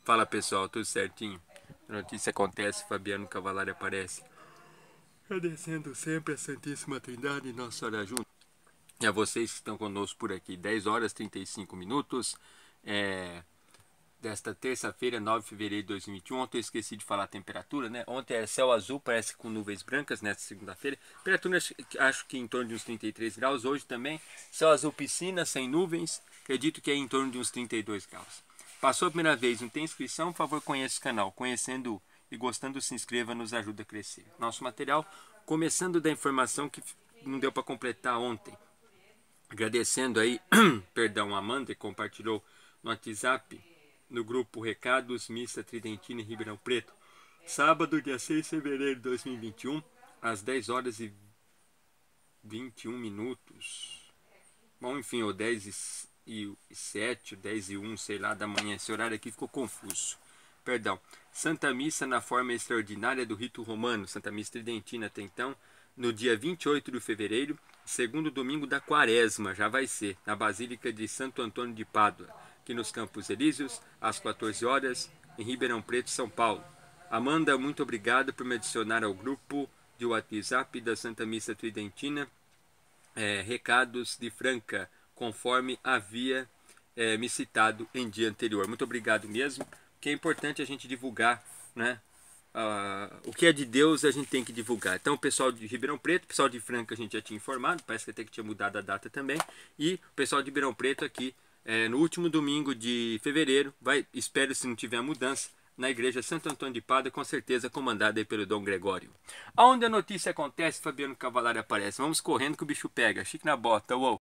Fala pessoal, tudo certinho? A notícia acontece, Fabiano Cavalari aparece. Agradecendo sempre a Santíssima Trindade e Nossa Senhora junto. E a vocês que estão conosco por aqui, 10 horas e 35 minutos. Desta terça-feira, 9 de fevereiro de 2021. Ontem eu esqueci de falar a temperatura, né? Ontem é céu azul, parece com nuvens brancas nesta segunda-feira. Temperatura acho que em torno de uns 33 graus. Hoje também, céu azul, piscina, sem nuvens. Acredito que é em torno de uns 32 graus. Passou a primeira vez, não tem inscrição? Por favor, conheça o canal. Conhecendo e gostando, se inscreva, nos ajuda a crescer. Nosso material, começando da informação que não deu para completar ontem. Agradecendo aí, perdão, a Amanda, que compartilhou no WhatsApp, no grupo Recados Missa Tridentina em Ribeirão Preto. Sábado, dia 6 de fevereiro de 2021, às 10 horas e 21 minutos. Bom, enfim, ou 10 e 7, 10 e 1, sei lá, da manhã. Esse horário aqui ficou confuso. Perdão. Santa Missa na forma extraordinária do rito romano. Santa Missa Tridentina até então, no dia 28 de fevereiro, segundo domingo da quaresma, já vai ser, na Basílica de Santo Antônio de Pádua, aqui nos Campos Elíseos, às 14 horas, em Ribeirão Preto, São Paulo. Amanda, muito obrigado por me adicionar ao grupo de WhatsApp da Santa Missa Tridentina. Recados de Franca, conforme havia me citado em dia anterior. Muito obrigado mesmo, que é importante a gente divulgar, né? O que é de Deus a gente tem que divulgar. Então o pessoal de Ribeirão Preto, o pessoal de Franca a gente já tinha informado, parece que até que tinha mudado a data também, e o pessoal de Ribeirão Preto aqui, no último domingo de fevereiro, espero se não tiver mudança, na igreja Santo Antônio de Pádua, com certeza comandada pelo Dom Gregório. Aonde a notícia acontece, Fabiano Cavalari aparece. Vamos correndo que o bicho pega. Chique na bota, uou.